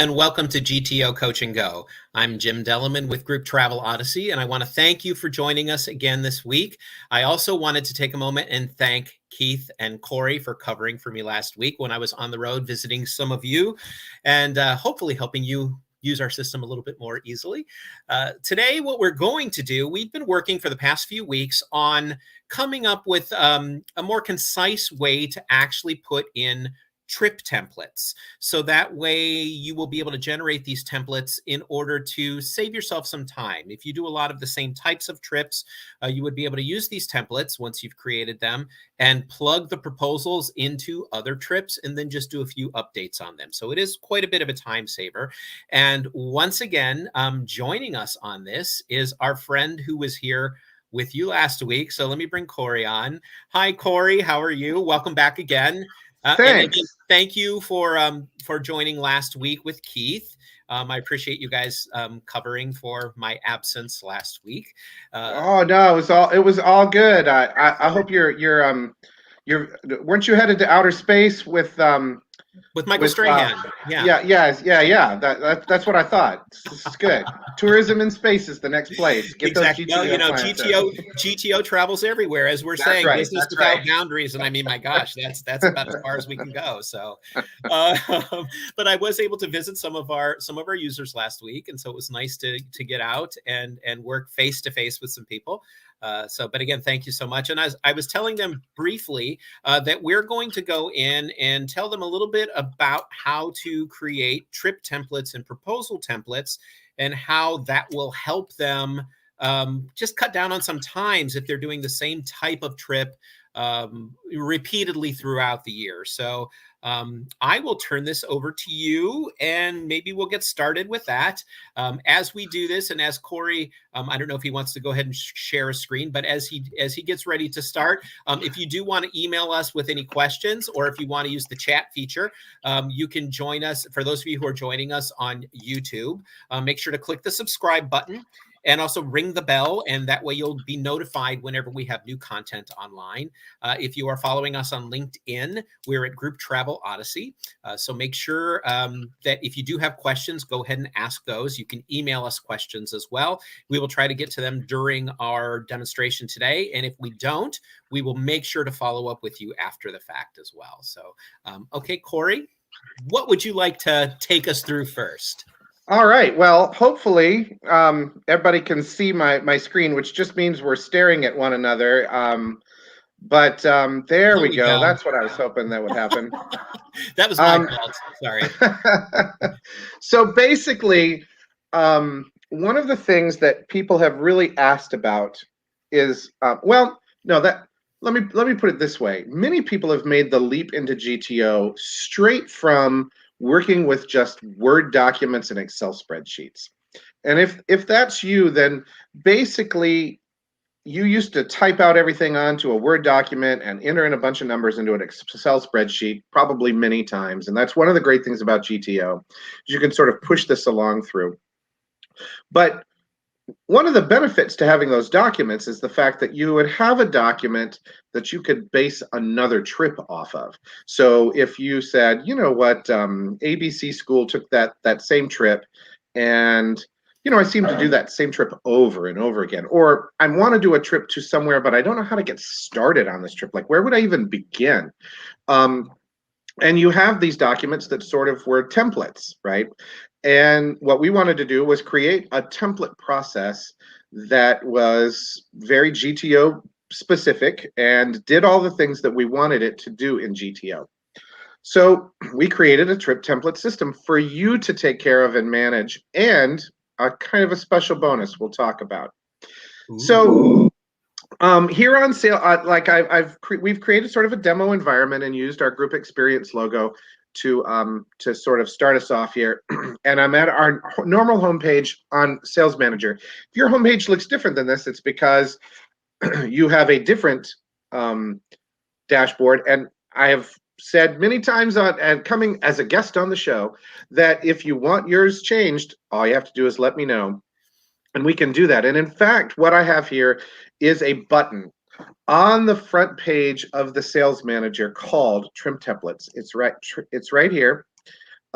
and welcome to GTO Coach and Go. I'm Jim Delleman with Group Travel Odyssey, and I want to thank you for joining us again this week. I also wanted to take a moment and thank Keith and Corey for covering for me last week when I was on the road visiting some of you and hopefully helping you use our system a little bit more easily. Today, what we're going to do, we've been working for the past few weeks on coming up with a more concise way to actually put in trip templates. So that way you will be able to generate these templates in order to save yourself some time. If you do a lot of the same types of trips, you would be able to use these templates once you've created them and plug the proposals into other trips and then just do a few updates on them. So it is quite a bit of a time saver. And once again, joining us on this is our friend who was here with you last week. So let me bring Corey on. Hi, Corey. How are you? Welcome back again. Thanks. Again, thank you for joining last week with Keith. I appreciate you guys covering for my absence last week. Oh no, it was all good. I hope you're weren't you headed to outer space with Michael Strahan? Yeah. That's what I thought. This is good. Tourism in space is the next place. Get exactly. Those GTO GTO travels everywhere, as we're saying. Right. Business without boundaries, and I mean, my gosh, that's about as far as we can go. So, but I was able to visit some of our users last week, and so it was nice to get out and work face to face with some people. But again, thank you so much. And as I was telling them briefly that we're going to go in and tell them a little bit about how to create trip templates and proposal templates and how that will help them just cut down on some times if they're doing the same type of trip repeatedly throughout the year. So I will turn this over to you and maybe we'll get started with that. As we do this, and as Corey, I don't know if he wants to go ahead and share a screen, but as he gets ready to start, if you do want to email us with any questions, or if you want to use the chat feature, you can join us. For those of you who are joining us on YouTube, make sure to click the subscribe button and also ring the bell, and that way you'll be notified whenever we have new content online. If you are following us on LinkedIn, we're at Group Travel Odyssey. So make sure that if you do have questions, go ahead and ask those. You can email us questions as well. We will try to get to them during our demonstration today. And if we don't, we will make sure to follow up with you after the fact as well. So, okay, Corey, what would you like to take us through first? All right. Well, hopefully everybody can see my screen, which just means we're staring at one another. But there we go. That's what I was hoping that would happen. That was my fault. Sorry. So basically, one of the things that people have really asked about is, let me put it this way. Many people have made the leap into GTO straight from working with just Word documents and Excel spreadsheets. And if that's you, then basically you used to type out everything onto a Word document and enter in a bunch of numbers into an Excel spreadsheet, probably many times. And that's one of the great things about GTO, is you can sort of push this along through. But one of the benefits to having those documents is the fact that you would have a document that you could base another trip off of. So if you said, you know what, ABC school took that same trip, and I seem to do that same trip over and over again. Or I want to do a trip to somewhere, but I don't know how to get started on this trip. Like, where would I even begin? And you have these documents that sort of were templates, right? And what we wanted to do was create a template process that was very GTO specific and did all the things that we wanted it to do in GTO. So we created a trip template system for you to take care of and manage, and a kind of a special bonus we'll talk about. Ooh. So here on sale, we've created sort of a demo environment and used our group experience logo to sort of start us off here. And I'm at our normal homepage on Sales Manager. If your homepage looks different than this, it's because you have a different dashboard. And I have said many times and coming as a guest on the show that if you want yours changed, all you have to do is let me know, and we can do that. And in fact, what I have here is a button on the front page of the Sales Manager called Trim Templates. It's right here.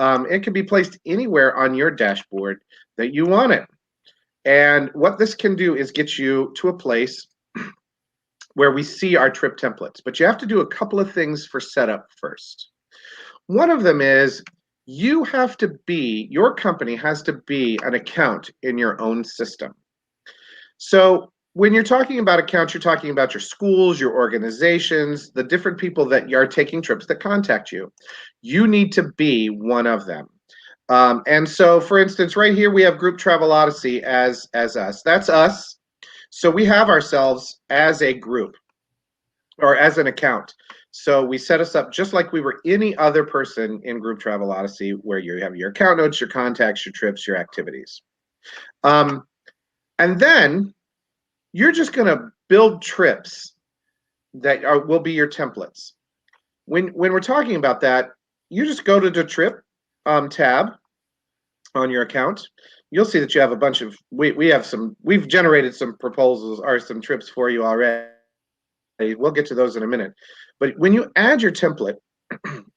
It can be placed anywhere on your dashboard that you want it. And what this can do is get you to a place where we see our trip templates. But you have to do a couple of things for setup first. One of them is your company has to be an account in your own system. So when you're talking about accounts, you're talking about your schools, your organizations, the different people that are taking trips that contact you. You need to be one of them. And so, for instance, right here we have Group Travel Odyssey as us. That's us. So we have ourselves as a group or as an account. So we set us up just like we were any other person in Group Travel Odyssey, where you have your account notes, your contacts, your trips, your activities. And then you're just going to build trips that will be your templates. When we're talking about that, you just go to the trip tab on your account. You'll see that you have a bunch of we've generated some proposals or some trips for you already. We'll get to those in a minute. But when you add your template,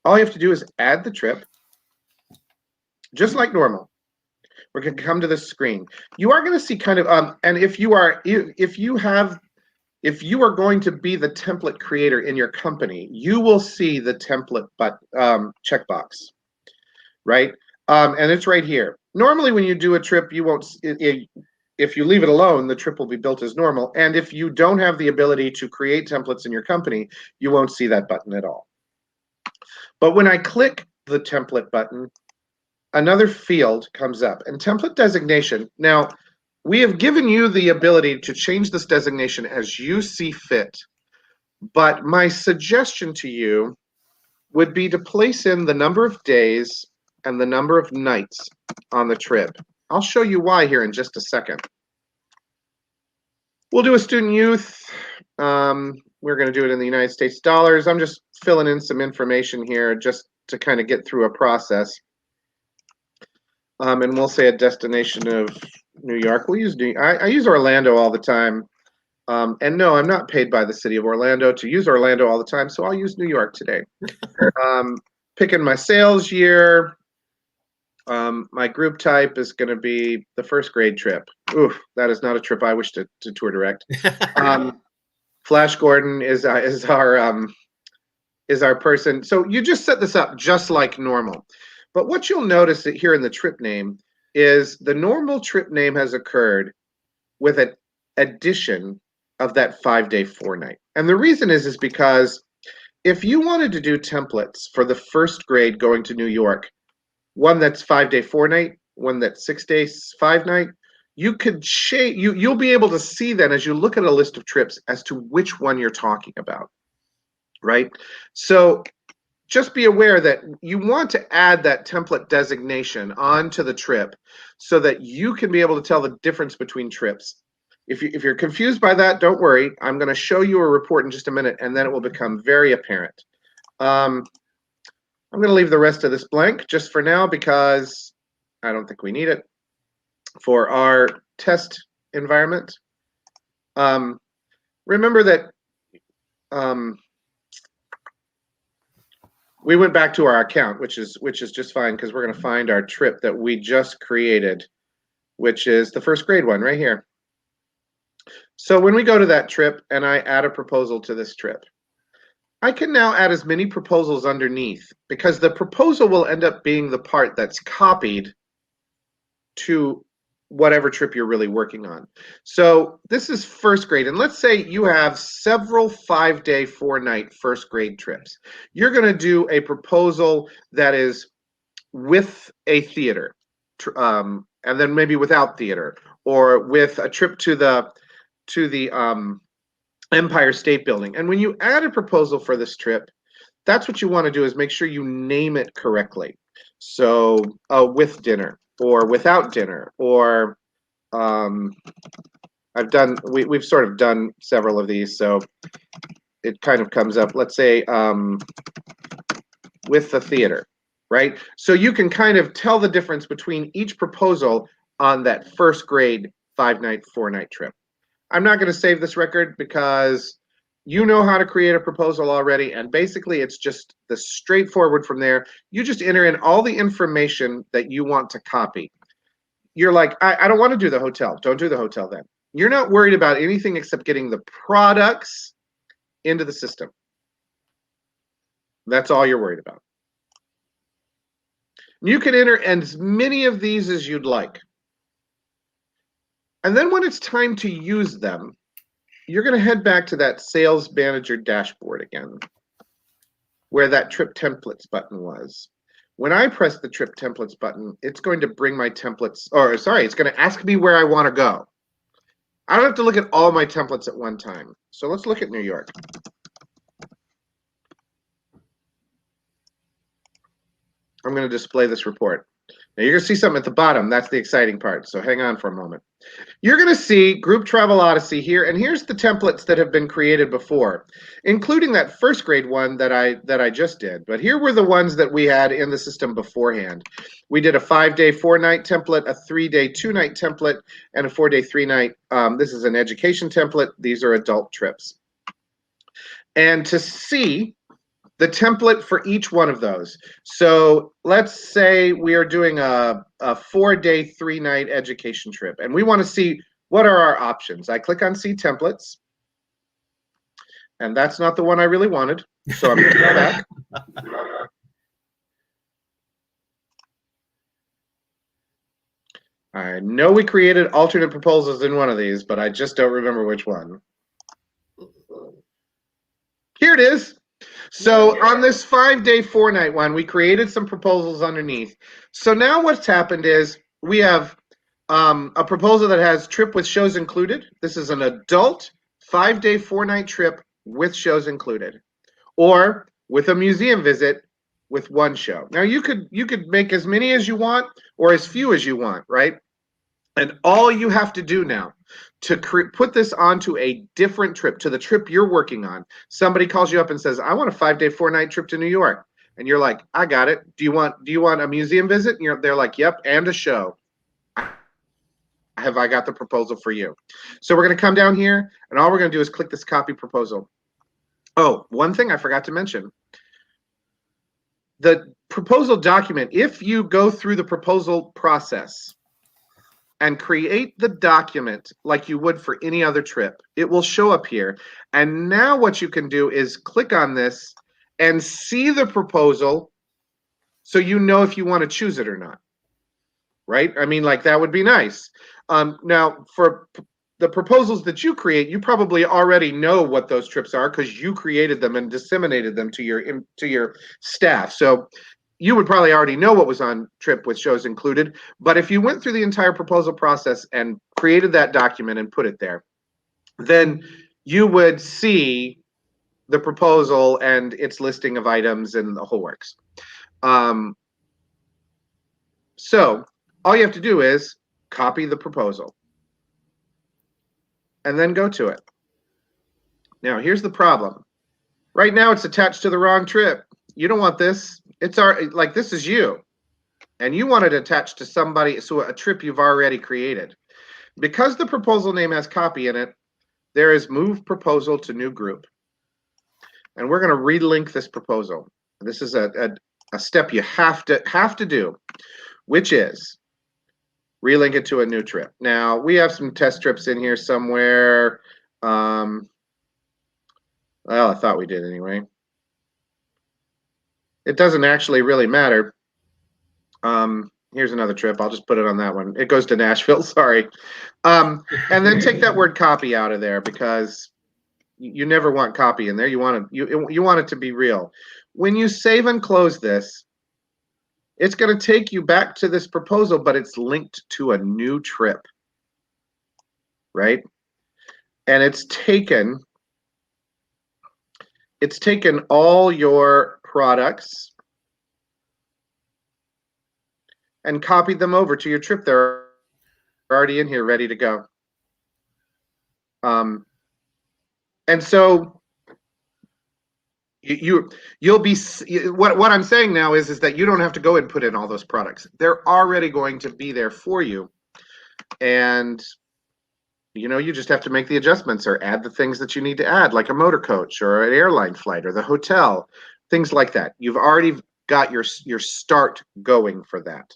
all you have to do is add the trip, just like normal. We're going to come to this screen. You are going to see kind of and if you are going to be the template creator in your company, you will see the template checkbox, right? And it's right here. Normally, when you do a trip, you won't. If you leave it alone, the trip will be built as normal. And if you don't have the ability to create templates in your company, you won't see that button at all. But when I click the template button, another field comes up, and template designation. Now, we have given you the ability to change this designation as you see fit. But my suggestion to you would be to place in the number of days and the number of nights on the trip. I'll show you why here in just a second. We'll do a student youth. We're going to do it in the United States dollars. I'm just filling in some information here just to kind of get through a process. And we'll say a destination of New York. We'll use I use Orlando all the time. And no, I'm not paid by the city of Orlando to use Orlando all the time, so I'll use New York today. Picking my sales year. My group type is going to be the first grade trip. Oof, that is not a trip I wish to tour direct. Flash Gordon is our person. So you just set this up just like normal. But what you'll notice that here in the trip name is the normal trip name has occurred with an addition of that 5-day 4-night. And the reason is because if you wanted to do templates for the first grade going to New York, one that's 5-day 4-night, one that's 6 days 5-night, you could you'll be able to see then as you look at a list of trips as to which one you're talking about, right? So just be aware that you want to add that template designation onto the trip so that you can be able to tell the difference between trips. If you're confused by that, don't worry. I'm going to show you a report in just a minute, and then it will become very apparent. I'm going to leave the rest of this blank just for now because I don't think we need it for our test environment. Remember that we went back to our account, which is just fine because we're going to find our trip that we just created, which is the first grade one right here. So when we go to that trip and I add a proposal to this trip, I can now add as many proposals underneath because the proposal will end up being the part that's copied to whatever trip you're really working on. So this is first grade, and let's say you have several 5-day 4-night first grade trips. You're going to do a proposal that is with a theater, and then maybe without theater, or with a trip to the Empire State Building. And when you add a proposal for this trip, that's what you want to do is make sure you name it correctly. So with dinner or without dinner, or we've sort of done several of these, so it kind of comes up. Let's say with the theater, right? So you can kind of tell the difference between each proposal on that first grade 5-night 4-night trip. I'm not going to save this record because You know how to create a proposal already, and basically it's just the straightforward from there. You just enter in all the information that you want to copy. You're like, I don't want to do the hotel. Don't do the hotel then. You're not worried about anything except getting the products into the system. That's all you're worried about. You can enter as many of these as you'd like. And then when it's time to use them, you're going to head back to that sales manager dashboard again, where that trip templates button was. When I press the trip templates button, it's going to bring my templates, or sorry, it's going to ask me where I want to go. I don't have to look at all my templates at one time. So let's look at New York. I'm going to display this report. Now you're going to see something at the bottom. That's the exciting part. So hang on for a moment. You're going to see Group Travel Odyssey here, and here's the templates that have been created before, including that first grade one that I just did. But here were the ones that we had in the system beforehand. We did a 5-day 4-night template, a 3-day 2-night template, and a 4-day 3-night. This is an education template. These are adult trips. And to see the template for each one of those. So let's say we are doing a 4-day 3-night education trip, and we want to see what are our options. I click on see templates, and that's not the one I really wanted, so I'm going to go back. I know we created alternate proposals in one of these, but I just don't remember which one. Here it is. So on this 5-day 4-night one, we created some proposals underneath. So now what's happened is we have a proposal that has trip with shows included. This is an adult 5-day 4-night trip with shows included, or with a museum visit with one show. Now you could make as many as you want or as few as you want, right? And all you have to do now to put this onto a different trip, to the trip you're working on. Somebody calls you up and says, I want a 5-day 4-night trip to New York. And you're like, I got it. Do you want a museum visit? And they're like, yep, and a show. Have I got the proposal for you? So we're going to come down here, and all we're going to do is click this copy proposal. Oh, one thing I forgot to mention. The proposal document, if you go through the proposal process and create the document like you would for any other trip, it will show up here. And now what you can do is click on this and see the proposal so you know if you want to choose it or not, right? I mean, like, that would be nice. Now, for the proposals that you create, you probably already know what those trips are because you created them and disseminated them to your staff. So you would probably already know what was on trip with shows included. But if you went through the entire proposal process and created that document and put it there, then you would see the proposal and its listing of items and the whole works. So all you have to do is copy the proposal and then go to it. Now, here's the problem. Right now, it's attached to the wrong trip. You don't want this. It's like, this is you, and you want it attached to somebody, so a trip you've already created. Because the proposal name has copy in it, there is move proposal to new group, and we're going to relink this proposal. This is a step you have to do, which is relink it to a new trip. Now, we have some test trips in here somewhere. Well, I thought we did anyway. It doesn't actually really matter. Here's another trip. I'll just put it on that one. It goes to Nashville, sorry. And then take that word copy out of there, because you never want copy in there. You want it to be real. When you save and close this, it's going to take you back to this proposal, but it's linked to a new trip, right? And it's taken all your products and copied them over to your trip. They're already in here, ready to go. And so you'll be, what I'm saying now is that you don't have to go and put in all those products. They're already going to be there for you. And you just have to make the adjustments or add the things that you need to add, like a motor coach or an airline flight or the hotel, things like that. You've already got your start going for that.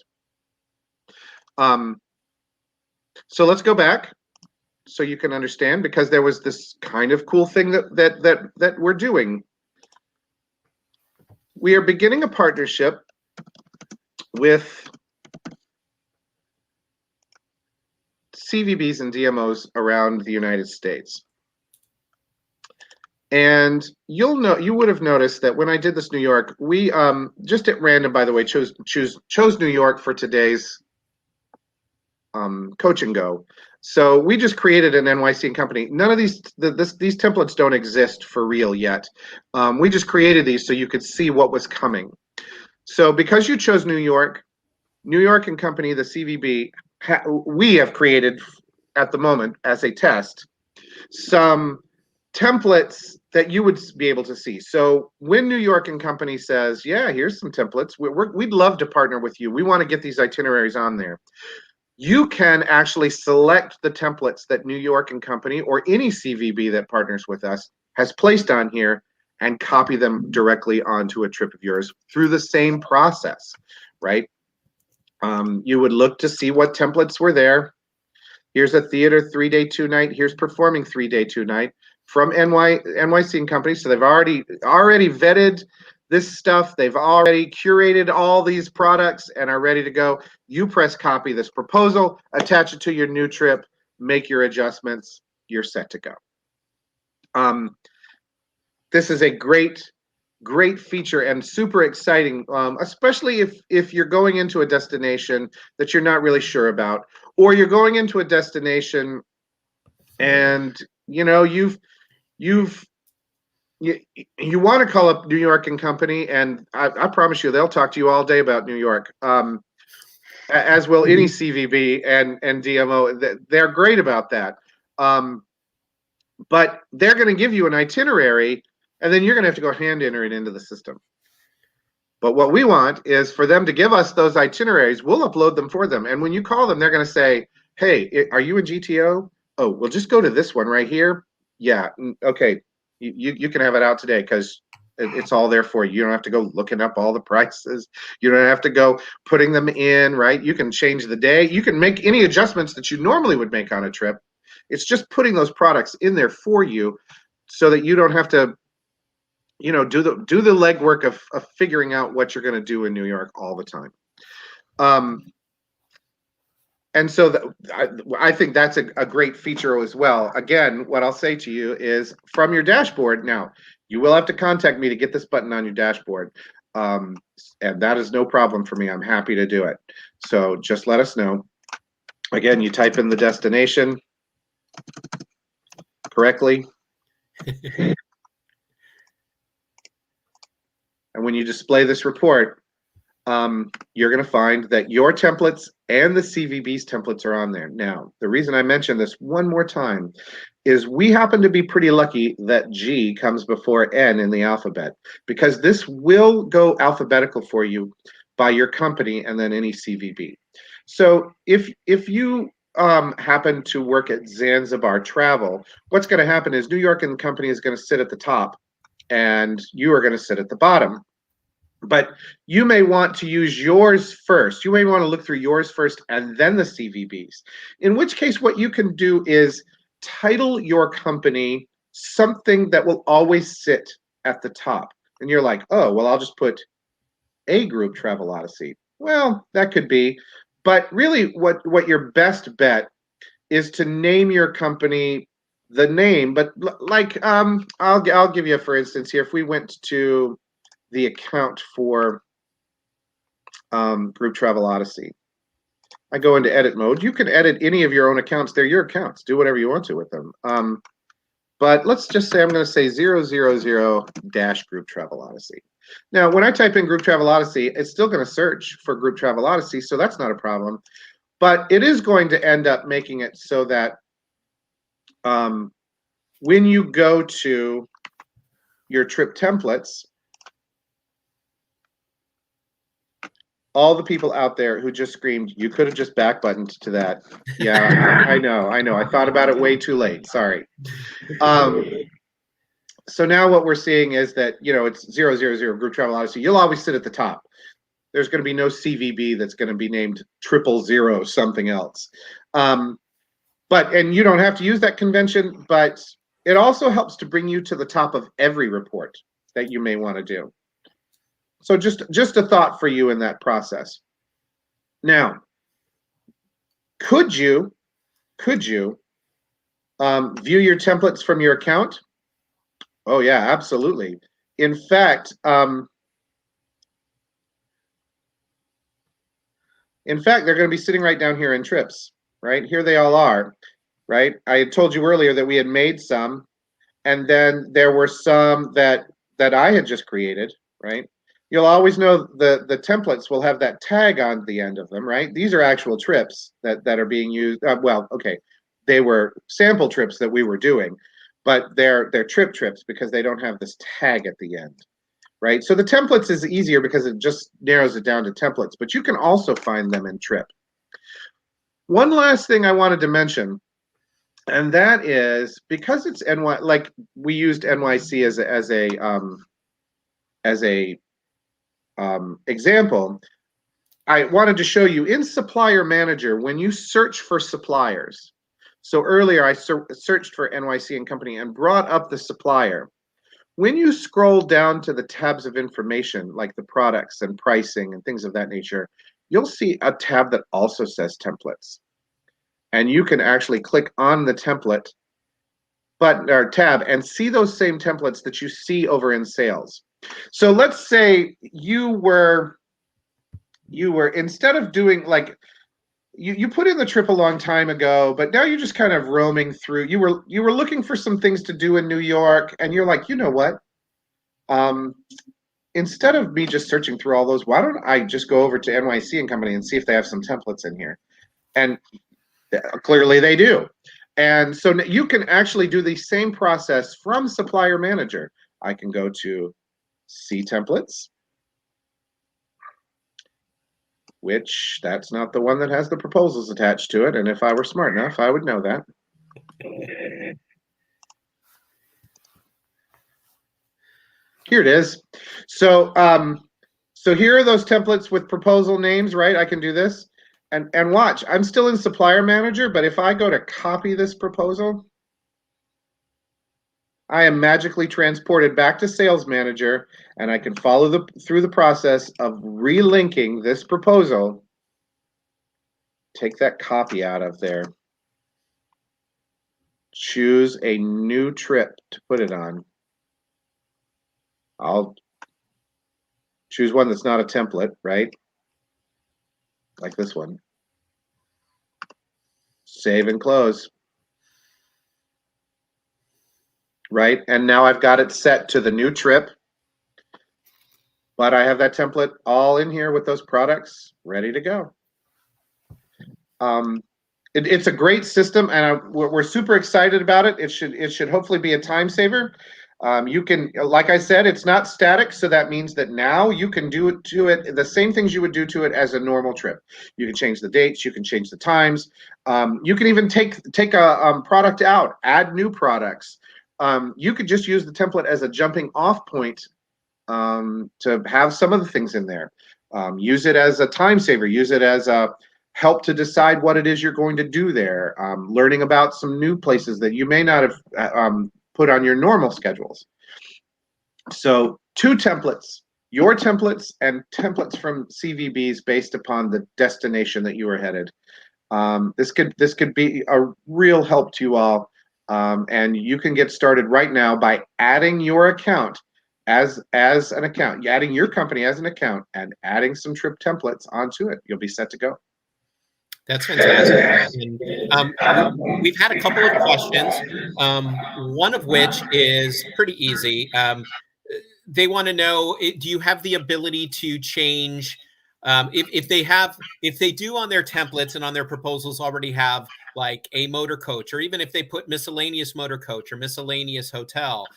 So let's go back so you can understand, because there was this kind of cool thing that we're doing. We are beginning a partnership with CVBs and DMOs around the United States. And you would have noticed that when I did this New York, we just at random, by the way, chose New York for today's Coach and Go. So we just created an NYC company. None of these templates don't exist for real yet. We just created these so you could see what was coming. So because you chose New York and Company, the CVB, we have created at the moment as a test some templates that you would be able to see. So when New York and Company says, yeah, here's some templates, we'd love to partner with you. We want to get these itineraries on there. You can actually select the templates that New York and Company or any CVB that partners with us has placed on here and copy them directly onto a trip of yours through the same process, right? You would look to see what templates were there. Here's a theater 3-day 2-night. Here's performing 3-day 2-night from NYC and Company. So they've already vetted this stuff. They've already curated all these products and are ready to go. You press copy this proposal, attach it to your new trip, make your adjustments. You're set to go. This is a great feature and super exciting, especially if you're going into a destination that you're not really sure about, or you're going into a destination and you want to call up New York and Company, and I promise you they'll talk to you all day about New York, as will any CVB and DMO. They're great about that, but they're going to give you an itinerary, and then you're going to have to go hand enter it into the system. But what we want is for them to give us those itineraries. We'll upload them for them. And when you call them, they're going to say, hey, are you in GTO? Oh, well, just go to this one right here. Yeah, okay. You can have it out today because it's all there for you. You don't have to go looking up all the prices. You don't have to go putting them in, right? You can change the day. You can make any adjustments that you normally would make on a trip. It's just putting those products in there for you so that you don't have to do the legwork of figuring out what you're going to do in New York all the time. And so I think that's a great feature as well. Again, what I'll say to you is from your dashboard, now you will have to contact me to get this button on your dashboard. And that is no problem for me. I'm happy to do it. So just let us know. Again, you type in the destination correctly. And when you display this report, you're going to find that your templates and the CVB's templates are on there. Now, the reason I mention this one more time is we happen to be pretty lucky that G comes before N in the alphabet, because this will go alphabetical for you by your company and then any CVB. So if you happen to work at Zanzibar Travel, what's going to happen is New York and Company is going to sit at the top and you are going to sit at the bottom. But you may want to use yours first. You may want to look through yours first and then the CVBs. In which case, what you can do is title your company something that will always sit at the top. And you're like, oh, well, I'll just put A Group Travel Odyssey. Well, that could be. But really, what your best bet is to name your company the name. But like, I'll give you a for instance here. If we went to the account for Group Travel Odyssey, I go into edit mode. You can edit any of your own accounts. They're your accounts. Do whatever you want to with them. But let's just say I'm going to say 000-Group Travel Odyssey. Now, when I type in Group Travel Odyssey, it's still going to search for Group Travel Odyssey, so that's not a problem. But it is going to end up making it so that when you go to your trip templates, all the people out there who just screamed, you could have just back buttoned to that. Yeah, I know. I thought about it way too late. Sorry. So now what we're seeing is that, it's 000 Group Travel Odyssey. You'll always sit at the top. There's going to be no CVB that's going to be named 000 something else. And you don't have to use that convention, but it also helps to bring you to the top of every report that you may want to do. So just a thought for you in that process. Now, could you view your templates from your account? Oh yeah, absolutely. In fact, they're going to be sitting right down here in trips, right? Here they all are, right? I had told you earlier that we had made some, and then there were some that I had just created, right? You'll always know the templates will have that tag on the end of them, right? These are actual trips that are being used. Well, okay, they were sample trips that we were doing, but they're trips because they don't have this tag at the end, right? So the templates is easier because it just narrows it down to templates, but you can also find them in trip. One last thing I wanted to mention, and that is because it's NY, like we used NYC as a example. I wanted to show you in Supplier Manager when you search for suppliers. So earlier I searched for NYC and Company and brought up the supplier. When you scroll down to the tabs of information, like the products and pricing and things of that nature, you'll see a tab that also says templates. And you can actually click on the template button or tab and see those same templates that you see over in sales. So let's say you were instead of doing like you put in the trip a long time ago, but now you're just kind of roaming through. You were looking for some things to do in New York, and you're like, you know what? Instead of me just searching through all those, why don't I just go over to NYC and Company and see if they have some templates in here? And clearly they do. And so you can actually do the same process from Supplier Manager. I can go to See Templates, which that's not the one that has the proposals attached to it. And if I were smart enough, I would know that. Here it is. So so here are those templates with proposal names, right? I can do this. And watch, I'm still in Supplier Manager, but if I go to copy this proposal, I am magically transported back to Sales Manager, and I can follow through the process of relinking this proposal. Take that copy out of there. Choose a new trip to put it on. I'll choose one that's not a template, right? Like this one. Save and close. Right, and now I've got it set to the new trip, but I have that template all in here with those products ready to go. It's a great system, and we're super excited about it. It should hopefully be a time saver. You can, like I said, it's not static, so that means that now you can do it to it the same things you would do to it as a normal trip. You can change the dates, you can change the times, you can even take a product out, add new products. You could just use the template as a jumping off point to have some of the things in there. Use it as a time saver, use it as a help to decide what it is you're going to do there, learning about some new places that you may not have put on your normal schedules. So 2 templates, your templates and templates from CVBs based upon the destination that you are headed. This could be a real help to you all, and you can get started right now by adding your account as an account, adding your company as an account and adding some trip templates onto it. You'll be set to go. That's fantastic. And, we've had a couple of questions, one of which is pretty easy. They want to know, do you have the ability to change, if they do on their templates and on their proposals already have like a motor coach, or even if they put miscellaneous motor coach or miscellaneous hotel,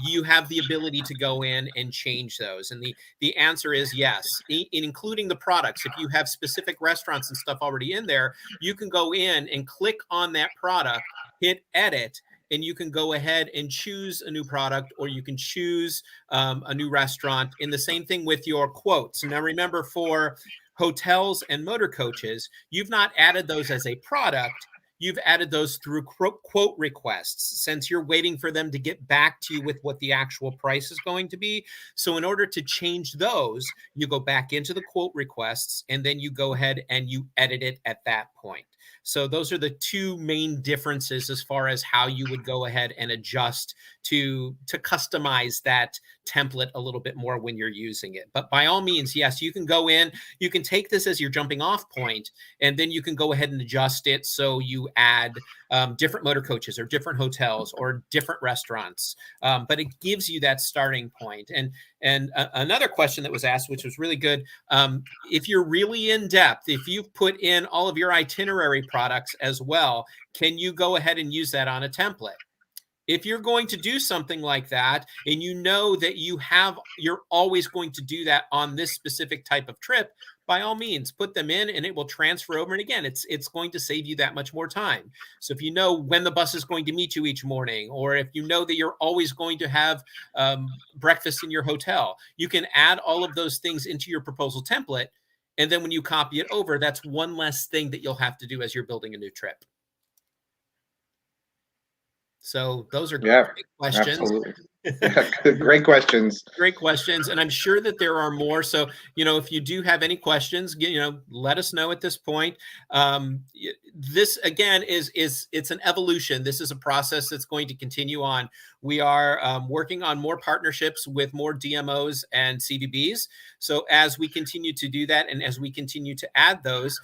you have the ability to go in and change those. And the answer is yes, including the products. If you have specific restaurants and stuff already in there, you can go in and click on that product, hit edit, and you can go ahead and choose a new product, or you can choose a new restaurant. And the same thing with your quotes. Now, remember, for hotels and motor coaches, you've not added those as a product. You've added those through quote requests, since you're waiting for them to get back to you with what the actual price is going to be. So in order to change those, you go back into the quote requests, and then you go ahead and you edit it at that point. So those are the two main differences as far as how you would go ahead and adjust to customize that template a little bit more when you're using it. But by all means, yes, you can go in, you can take this as your jumping off point, and then you can go ahead and adjust it so you add different motor coaches or different hotels or different restaurants. But it gives you that starting point. And another question that was asked, which was really good, if you're really in depth, if you've put in all of your itinerary products as well, can you go ahead and use that on a template? If you're going to do something like that, and you know that you're always going to do that on this specific type of trip, by all means, put them in and it will transfer over. And again, it's going to save you that much more time. So if you know when the bus is going to meet you each morning, or if you know that you're always going to have breakfast in your hotel, you can add all of those things into your proposal template. And then when you copy it over, that's one less thing that you'll have to do as you're building a new trip. So those are great questions. Absolutely. Great questions. Great questions. And I'm sure that there are more. So, if you do have any questions, let us know at this point. This again it's an evolution. This is a process that's going to continue on. We are working on more partnerships with more DMOs and CVBs. So as we continue to do that, and as we continue to add those,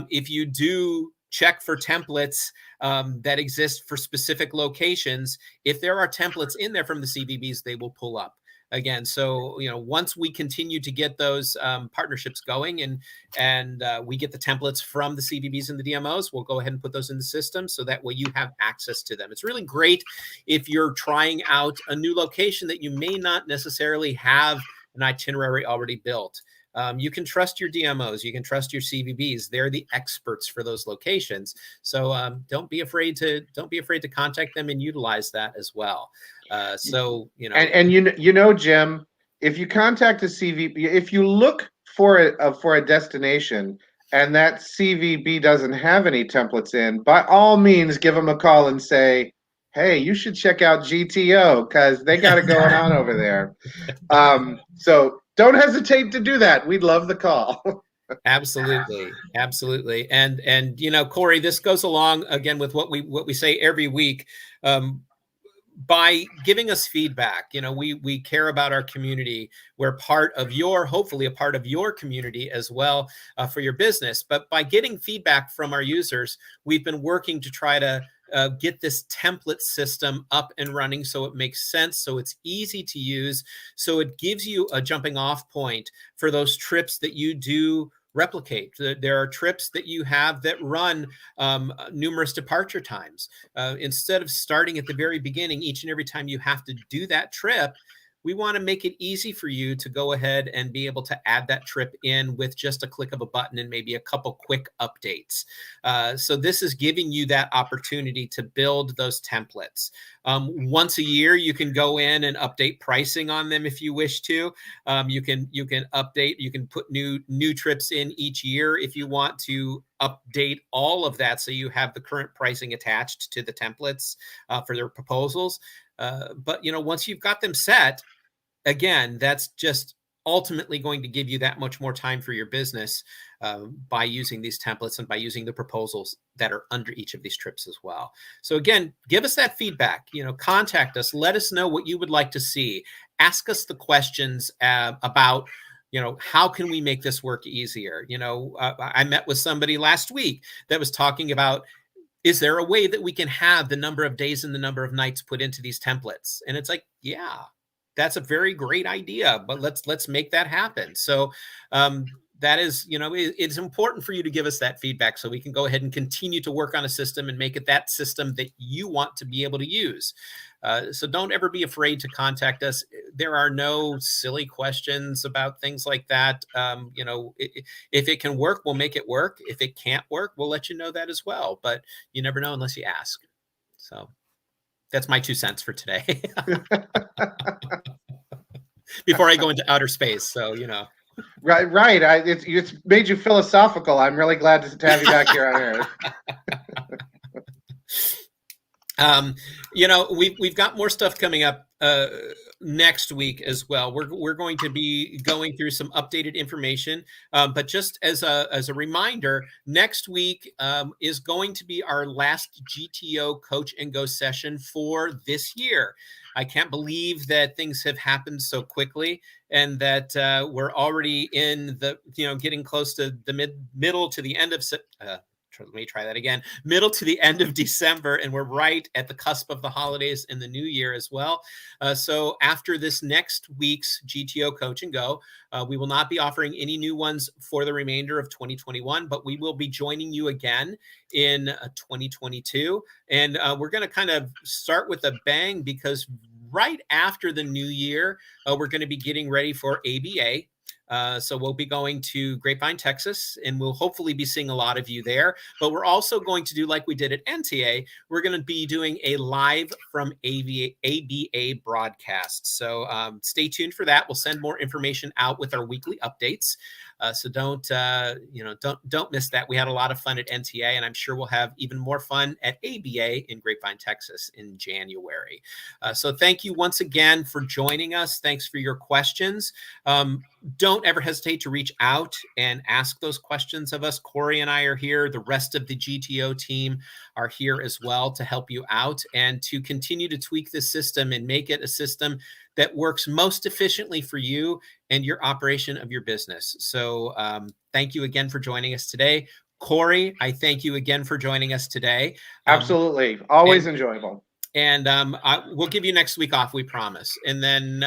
if you do check for templates that exist for specific locations, if there are templates in there from the CVBs, they will pull up again. So, once we continue to get those partnerships going, and we get the templates from the CVBs and the DMOs, we'll go ahead and put those in the system, so that way you have access to them. It's really great if you're trying out a new location that you may not necessarily have an itinerary already built. You can trust your DMOs. You can trust your CVBs. They're the experts for those locations. So don't be afraid to contact them and utilize that as well. Jim, if you contact a CVB, if you look for a destination and that CVB doesn't have any templates in, by all means, give them a call and say, hey, you should check out GTO because they got it going on over there. So don't hesitate to do that. We'd love the call. Absolutely. And Corey, this goes along again with what we say every week. By giving us feedback, we care about our community. We're hopefully a part of your community as well, for your business. But by getting feedback from our users, we've been working to try to get this template system up and running, so it makes sense, so it's easy to use, so it gives you a jumping off point for those trips that you do replicate. There are trips that you have that run numerous departure times. Instead of starting at the very beginning each and every time you have to do that trip, we want to make it easy for you to go ahead and be able to add that trip in with just a click of a button and maybe a couple quick updates. So this is giving you that opportunity to build those templates. Once a year, you can go in and update pricing on them if you wish to. You can update, you can put new trips in each year if you want to update all of that, so you have the current pricing attached to the templates for their proposals. But once you've got them set, again, that's just ultimately going to give you that much more time for your business by using these templates and by using the proposals that are under each of these trips as well. So again, give us that feedback, contact us, let us know what you would like to see. Ask us the questions about, how can we make this work easier? I met with somebody last week that was talking about, is there a way that we can have the number of days and the number of nights put into these templates? And it's like, yeah, that's a very great idea, but let's make that happen. So that is, it's important for you to give us that feedback so we can go ahead and continue to work on a system and make it that system that you want to be able to use. So don't ever be afraid to contact us. There are no silly questions about things like that. If it can work, we'll make it work. If it can't work, we'll let you know that as well. But you never know unless you ask. So that's my 2 cents for today. Before I go into outer space. So, Right. It's made you philosophical. I'm really glad to have you back here on Earth. We've got more stuff coming up next week as well. We're going to be going through some updated information, but just as a reminder, next week is going to be our last GTO Coach and Go session for this year. I can't believe that things have happened so quickly, and that we're already in the getting close to the middle to the end of let me try that again. Middle to the end of December, and we're right at the cusp of the holidays and the new year as well. So after this next week's GTO Coach and Go, we will not be offering any new ones for the remainder of 2021, but we will be joining you again in 2022. And we're going to kind of start with a bang, because right after the new year, we're going to be getting ready for ABA. So we'll be going to Grapevine, Texas, and we'll hopefully be seeing a lot of you there. But we're also going to do like we did at NTA. We're going to be doing a live from ABA broadcast. So stay tuned for that. We'll send more information out with our weekly updates. So don't miss that. We had a lot of fun at NTA, and I'm sure we'll have even more fun at ABA in Grapevine, Texas in January. So thank you once again for joining us. Thanks for your questions. Don't ever hesitate to reach out and ask those questions of us. Corey and I are here. The rest of the GTO team are here as well to help you out and to continue to tweak the system and make it a system that works most efficiently for you and your operation of your business. So thank you again for joining us today. Corey, I thank you again for joining us today. Absolutely. Always enjoyable. And we'll give you next week off, we promise. And then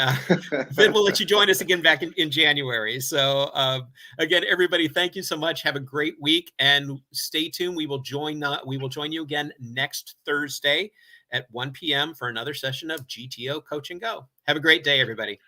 we'll let you join us again back in January. So again, everybody, thank you so much. Have a great week, and stay tuned. We will join you again next Thursday at 1 p.m. for another session of GTO Coach and Go. Have a great day, everybody.